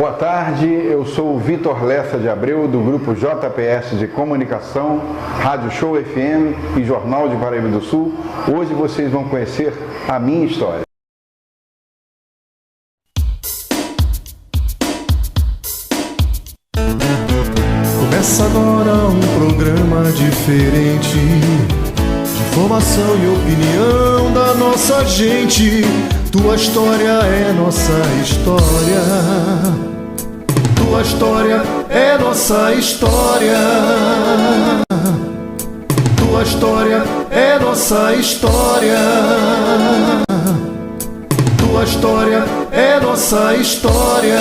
Boa tarde, eu sou o Vitor Lessa de Abreu, do grupo JPS de Comunicação, Rádio Show FM e Jornal de Paraíba do Sul. Hoje vocês vão conhecer a minha história. Começa agora um programa diferente, de informação e opinião da nossa gente. Tua história é nossa história. Tua história é nossa história. Tua história é nossa história. Tua história é nossa história.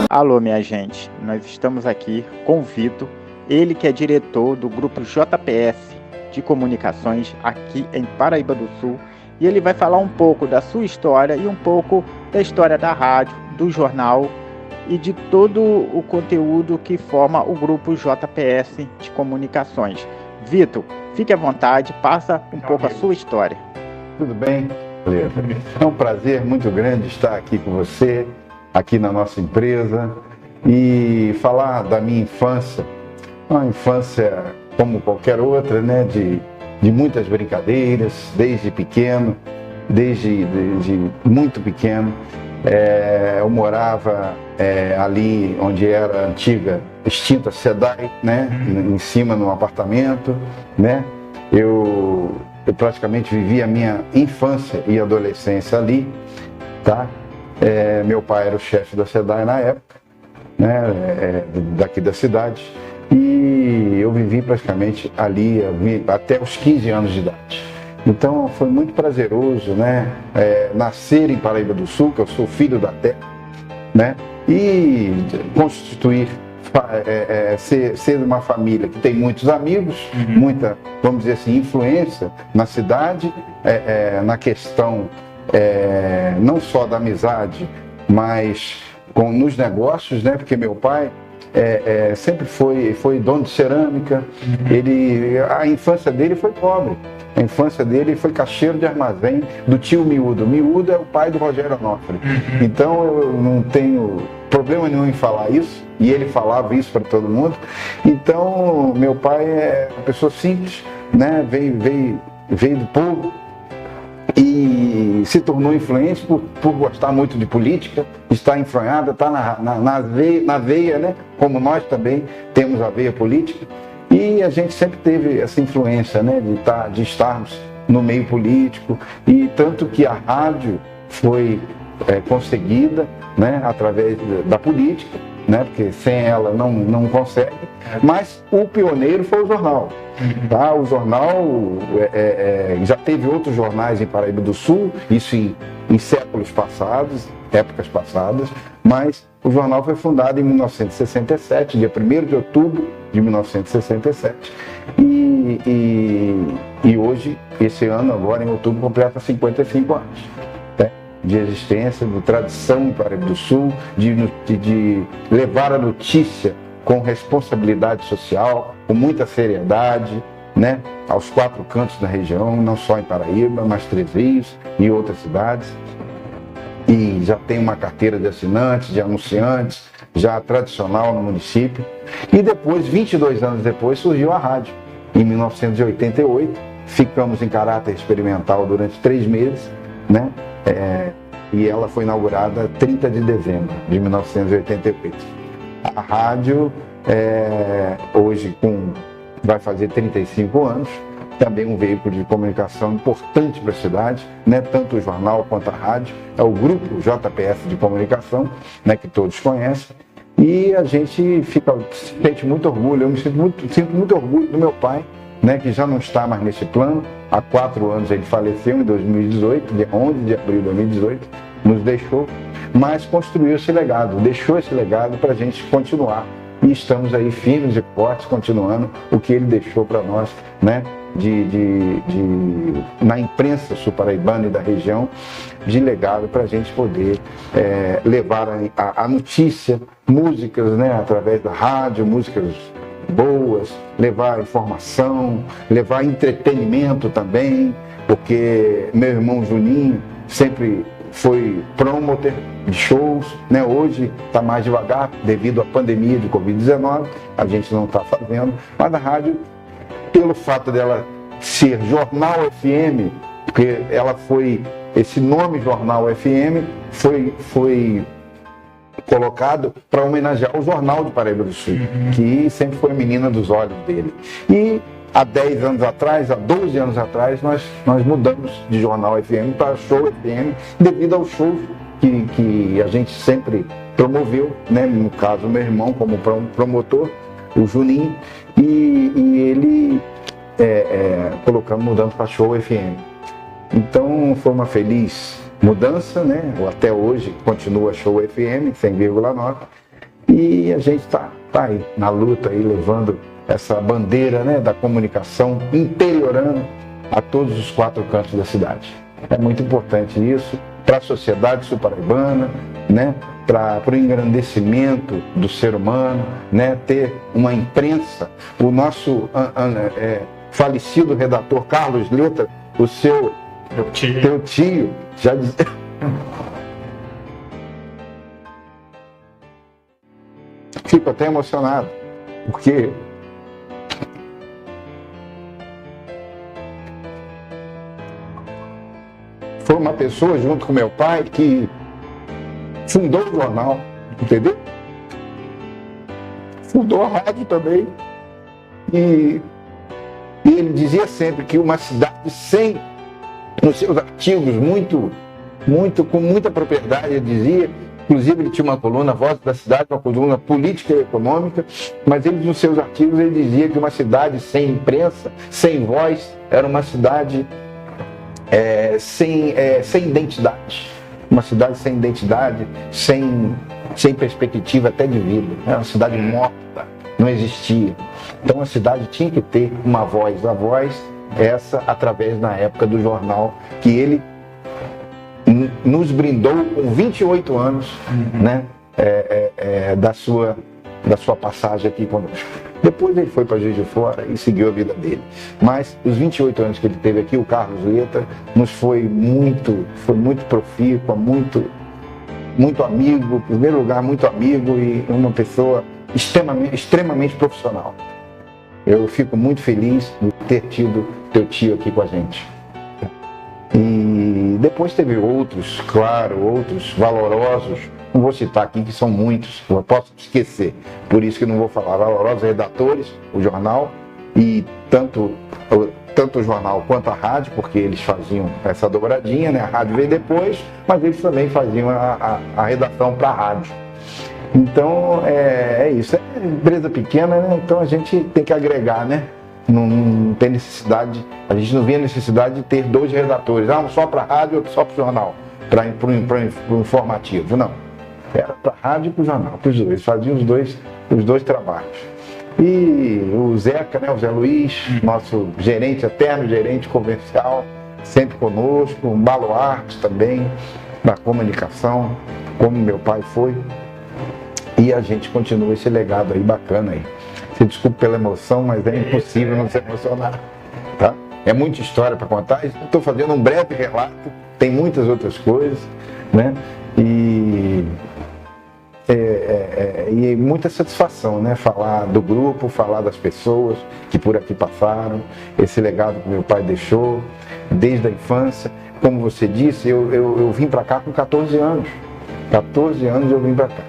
Alô, minha gente, nós estamos aqui com o Vitor, ele que é diretor do grupo JPS de Comunicações aqui em Paraíba do Sul, e ele vai falar um pouco da sua história e um pouco da história da rádio, do jornal e de todo o conteúdo que forma o grupo JPS de Comunicações. Vitor, fique à vontade, passa um pouco a sua história. Tudo bem? Beleza. É um prazer muito grande estar aqui com você, aqui na nossa empresa, e falar da minha infância. Uma infância como qualquer outra, né? De muitas brincadeiras, desde pequeno, desde muito pequeno. Eu morava ali onde era a antiga, extinta SEDAI, né? Em cima, num apartamento, né? Eu praticamente vivi a minha infância e adolescência ali, tá? Meu pai era o chefe da SEDAI na época, né? Daqui da cidade, e eu vivi praticamente ali até os 15 anos de idade. Então foi muito prazeroso, né? Nascer em Paraíba do Sul, que eu sou filho da terra, né? E constituir, ser uma família que tem muitos amigos, muita, vamos dizer assim, influência na cidade, na questão não só da amizade, mas nos negócios, né? Porque meu pai sempre foi dono de cerâmica. A infância dele foi pobre. A infância dele foi caixeiro de armazém do tio Miúdo. Miúdo é o pai do Rogério Onofre. Então eu não tenho problema nenhum em falar isso, e ele falava isso para todo mundo. Então meu pai é uma pessoa simples, né? Veio do povo e se tornou influente por gostar muito de política, estar enfronhada, está na veia, né? Como nós também temos a veia política. E a gente sempre teve essa influência, né? De estarmos no meio político, e tanto que a rádio foi conseguida, né? Através da política, né? Porque sem ela não consegue. Mas o pioneiro foi o jornal. Tá? O jornal já teve outros jornais em Paraíba do Sul, isso em séculos passados, épocas passadas, mas o jornal foi fundado em 1967, dia 1º de outubro de 1967, e hoje, esse ano, agora em outubro, completa 55 anos, né? De existência, de tradição em Paraíba do Sul, de levar a notícia com responsabilidade social, com muita seriedade, né? Aos 4 cantos da região, não só em Paraíba, mas Três Rios e outras cidades. E já tem uma carteira de assinantes, de anunciantes, já tradicional no município. E depois, 22 anos depois, surgiu a rádio. Em 1988, ficamos em caráter experimental durante 3 meses, né? E ela foi inaugurada 30 de dezembro de 1988. A rádio, hoje vai fazer 35 anos, também um veículo de comunicação importante para a cidade, né? Tanto o jornal quanto a rádio. É o grupo JPS de Comunicação, né? Que todos conhecem, e a gente sente muito orgulho. Eu sinto muito orgulho do meu pai, né? Que já não está mais nesse plano. Há 4 anos ele faleceu, em 2018, dia 11 de abril de 2018, nos deixou, mas construiu esse legado, deixou esse legado para a gente continuar. E estamos aí firmes e fortes, continuando o que ele deixou para nós, né? Na imprensa sul-paraibana e da região, de legado para a gente poder levar a notícia, músicas, né? Através da rádio, músicas boas, levar informação, levar entretenimento também, porque meu irmão Juninho sempre foi promotor de shows, né? Hoje está mais devagar devido à pandemia de Covid-19, a gente não está fazendo, mas a rádio, pelo fato dela ser Jornal FM, porque ela foi, esse nome Jornal FM foi colocado para homenagear o Jornal de Paraíba do Sul, que sempre foi a menina dos olhos dele. E há 10 anos atrás, há 12 anos atrás, nós mudamos de Jornal FM para Show FM, devido aos shows que a gente sempre promoveu, né? No caso, meu irmão como promotor, o Juninho, e ele mudando para Show FM. Então foi uma feliz mudança, né? Até hoje continua Show FM 100,9, e a gente tá aí na luta, aí, levando essa bandeira, né, da comunicação interiorana a todos os 4 cantos da cidade. É muito importante isso para a sociedade sul-paraibana, né, para o engrandecimento do ser humano, né, ter uma imprensa. O nosso falecido redator Carlos Letra, o seu teu tio, já dizia. Fico até emocionado, porque foi uma pessoa, junto com meu pai, que fundou o jornal, entendeu? Fundou a rádio também. E ele dizia sempre que uma cidade sem, nos seus artigos, com muita propriedade, ele dizia, inclusive ele tinha uma coluna, Voz da Cidade, uma coluna política e econômica, mas ele, nos seus artigos, ele dizia que uma cidade sem imprensa, sem voz, era uma cidade sem identidade. Uma cidade sem identidade, sem perspectiva até de vida. Era uma cidade morta, não existia. Então a cidade tinha que ter uma voz. A voz, essa, através, na época, do jornal, que ele nos brindou com 28 anos, né, da sua passagem aqui conosco. Depois ele foi para Juiz de Fora e seguiu a vida dele. Mas os 28 anos que ele teve aqui, o Carlos Letra, nos foi muito profícuo, muito amigo, em primeiro lugar, muito amigo, e uma pessoa extremamente profissional. Eu fico muito feliz de ter tido teu tio aqui com a gente. E depois teve outros, claro, outros valorosos, não vou citar aqui, que são muitos, eu posso esquecer, por isso que não vou falar. Valorosos redatores, o jornal, e tanto o jornal quanto a rádio, porque eles faziam essa dobradinha, né? A rádio veio depois, mas eles também faziam a redação para a rádio. Então, é isso. É empresa pequena, né? Então a gente tem que agregar, né? Não tem necessidade, a gente não via necessidade de ter 2 redatores, um só para a rádio e outro só para o jornal, para o informativo. Não. Era para a rádio e para o jornal, para os dois. Faziam os dois trabalhos. E o Zeca, né, o Zé Luiz, nosso eterno gerente comercial, sempre conosco, um baluarte também da comunicação, como meu pai foi. E a gente continua esse legado aí bacana aí. Se desculpe pela emoção, mas é impossível não se emocionar, tá? É muita história para contar. Estou fazendo um breve relato, tem muitas outras coisas, né? E muita satisfação, né? Falar do grupo, falar das pessoas que por aqui passaram, esse legado que meu pai deixou desde a infância. Como você disse, eu vim para cá com 14 anos. 14 anos eu vim para cá.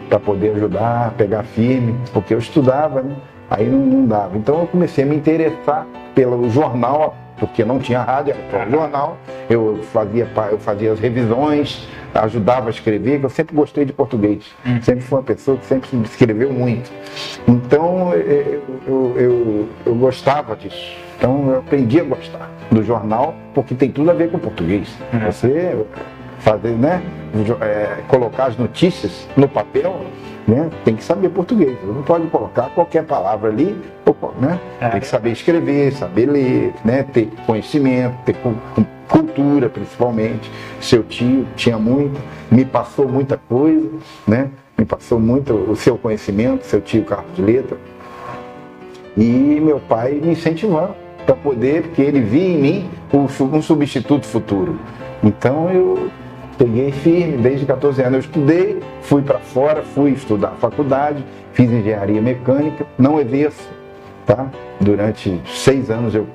Para poder ajudar, pegar firme, porque eu estudava, né? Aí não dava. Então eu comecei a me interessar pelo jornal, porque não tinha rádio, era só jornal. Eu fazia as revisões, ajudava a escrever, eu sempre gostei de português. Sempre fui uma pessoa que sempre escreveu muito. Então eu gostava disso. Então eu aprendi a gostar do jornal, porque tem tudo a ver com português. Você fazer, né, colocar as notícias no papel, né, tem que saber português. Você não pode colocar qualquer palavra ali, né? Tem que saber escrever, saber ler, né, ter conhecimento, ter cultura, principalmente. Seu tio tinha muito, me passou muita coisa, né? Me passou muito o seu conhecimento, seu tio Carlos Letra. E meu pai me incentivando para poder, porque ele via em mim um substituto futuro. Então eu peguei firme, desde 14 anos eu estudei, fui para fora, fui estudar faculdade, fiz engenharia mecânica, não exerço, tá? Durante 6 anos eu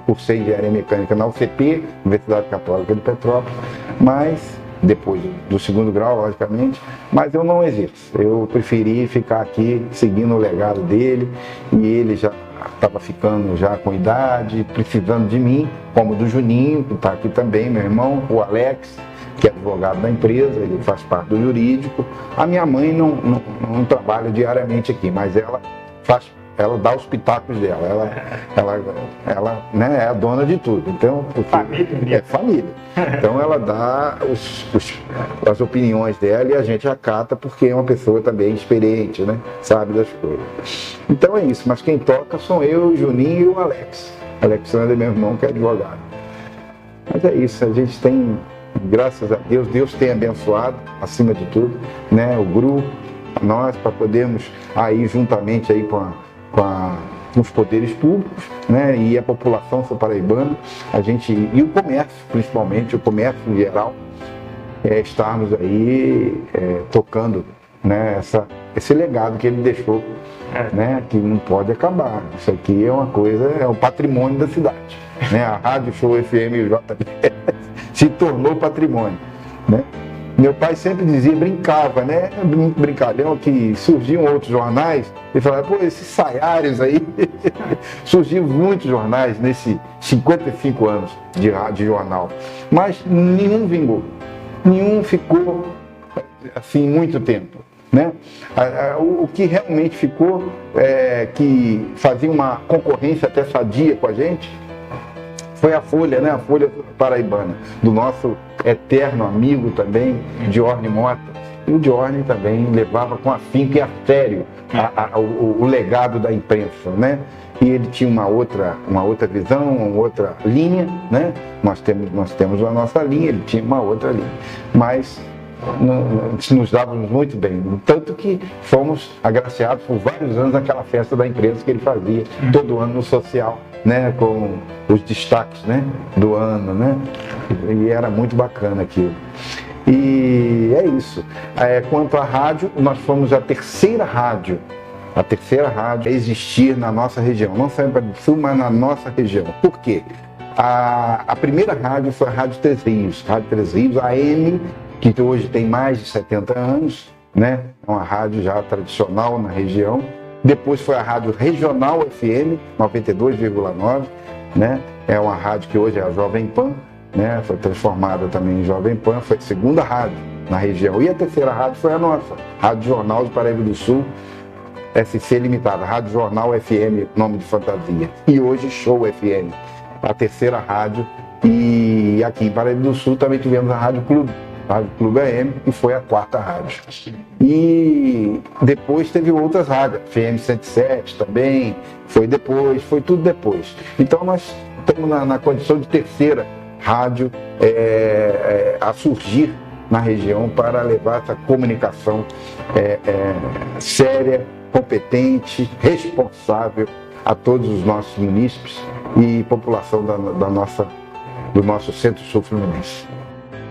cursei engenharia mecânica na UCP, Universidade Católica de Petrópolis, mas depois do segundo grau, logicamente, mas eu não exerço. Eu preferi ficar aqui seguindo o legado dele, e ele já estava ficando já com idade, precisando de mim, como do Juninho, que está aqui também, meu irmão, o Alex, que é advogado da empresa, ele faz parte do jurídico. A minha mãe não trabalha diariamente aqui, mas ela dá os pitacos dela, ela né, é a dona de tudo, então é família. Então ela dá as opiniões dela e a gente acata, porque é uma pessoa também experiente, né, sabe das coisas. Então é isso, mas quem toca são eu, o Juninho e o Alex. Alexandre, meu irmão, que é advogado. Mas é isso, a gente tem, graças a Deus, Deus tem abençoado, acima de tudo, né, o grupo, nós, para podermos aí juntamente aí com os poderes públicos, né, e a população paraibana, e o comércio, principalmente, o comércio em geral, estarmos aí tocando, né, esse legado que ele deixou, né, que não pode acabar. Isso aqui é uma coisa, é um patrimônio da cidade, né, a Rádio Show FM JPS se tornou patrimônio, né. Meu pai sempre dizia, brincava, né? Brincalhão, que surgiam outros jornais, e falava, pô, esses saiários aí, surgiam muitos jornais nesses 55 anos de jornal, mas nenhum vingou, nenhum ficou assim muito tempo, né? O que realmente ficou, que fazia uma concorrência até sadia com a gente, foi a Folha, né? A Folha Paraibana, do nosso eterno amigo também, Diorne Mota. E o Diorne também levava com afinco e a sério o legado da imprensa, né? E ele tinha uma outra visão, uma outra linha, né? Nós temos a nossa linha, ele tinha uma outra linha. Mas nos dávamos muito bem, tanto que fomos agraciados por vários anos naquela festa da imprensa que ele fazia todo ano no social, né, com os destaques, né, do ano, né, e era muito bacana aquilo. E é isso. Quanto à rádio, nós fomos a terceira rádio a existir na nossa região, não só em Paraíba do Sul, mas na nossa região. Por quê? A primeira rádio foi a Rádio Três Rios, AM, que hoje tem mais de 70 anos, né? É uma rádio já tradicional na região. Depois foi a Rádio Regional FM, 92,9, né? É uma rádio que hoje é a Jovem Pan, né? Foi transformada também em Jovem Pan, foi a segunda rádio na região. E a terceira rádio foi a nossa, Rádio Jornal de Paraíba do Sul, SC Limitada, Rádio Jornal FM, nome de fantasia. E hoje Show FM, a terceira rádio. E aqui em Paraíba do Sul também tivemos a Rádio Clube AM, que foi a quarta rádio. E depois teve outras rádios, FM 107 também, foi tudo depois. Então nós estamos na condição de terceira rádio a surgir na região para levar essa comunicação séria, competente, responsável a todos os nossos munícipes e população do nosso Centro-Sul Fluminense.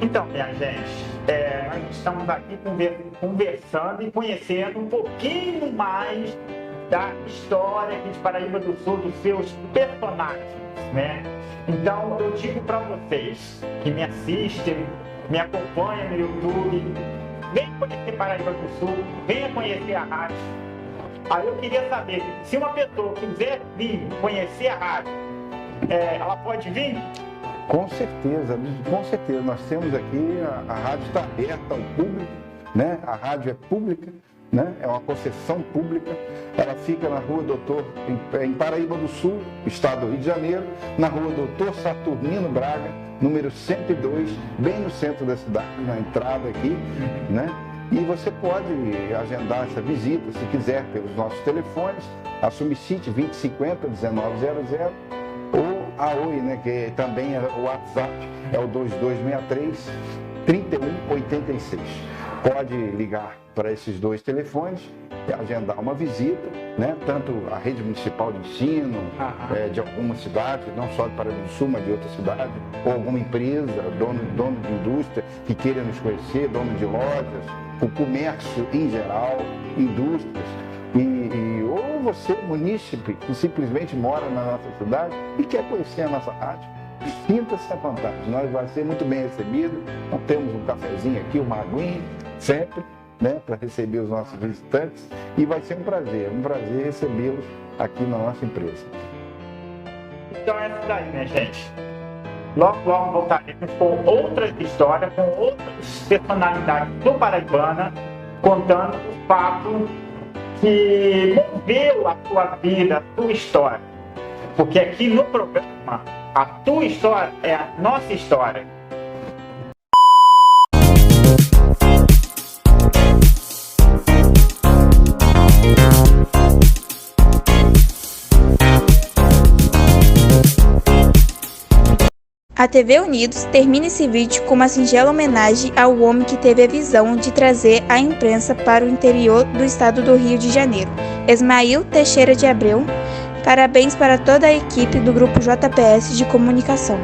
Então, minha gente, nós estamos aqui conversando e conhecendo um pouquinho mais da história aqui de Paraíba do Sul, dos seus personagens, né? Então, eu digo para vocês que me assistem, me acompanham no YouTube, venham conhecer Paraíba do Sul, venham conhecer a rádio. Aí eu queria saber, se uma pessoa quiser vir conhecer a rádio, ela pode vir? Com certeza. Nós temos aqui, a rádio está aberta ao público, né? A rádio é pública, né? É uma concessão pública. Ela fica na Rua Doutor, em Paraíba do Sul, estado do Rio de Janeiro, na Rua Doutor Saturnino Braga, número 102, bem no centro da cidade, na entrada aqui, né? E você pode agendar essa visita, se quiser, pelos nossos telefones, a Sumicite 2050 1900, ou a Oi, né, que também é o WhatsApp, é o 2263 3186. pode ligar para esses 2 telefones e agendar uma visita, né? Tanto a rede municipal de ensino, de alguma cidade, não só de Paraíba do Sul, mas de outra cidade, ou alguma empresa, dono de indústria que queira nos conhecer, dono de lojas, o comércio em geral, indústrias, ou você, munícipe, que simplesmente mora na nossa cidade e quer conhecer a nossa rádio. Sinta-se à vontade, nós vamos ser muito bem recebidos. Nós temos um cafezinho aqui, uma aguinha, sempre, né, para receber os nossos visitantes, e vai ser um prazer recebê-los aqui na nossa empresa. Então é isso aí, minha gente. Logo voltaremos com outras histórias, com outras personalidades do Paraibana, contando o fato que moveu a sua vida, a sua história. Porque aqui no programa, a tua história é a nossa história. A TV Unidos termina esse vídeo com uma singela homenagem ao homem que teve a visão de trazer a imprensa para o interior do estado do Rio de Janeiro, Ismael Teixeira de Abreu. Parabéns para toda a equipe do Grupo JPS de Comunicação.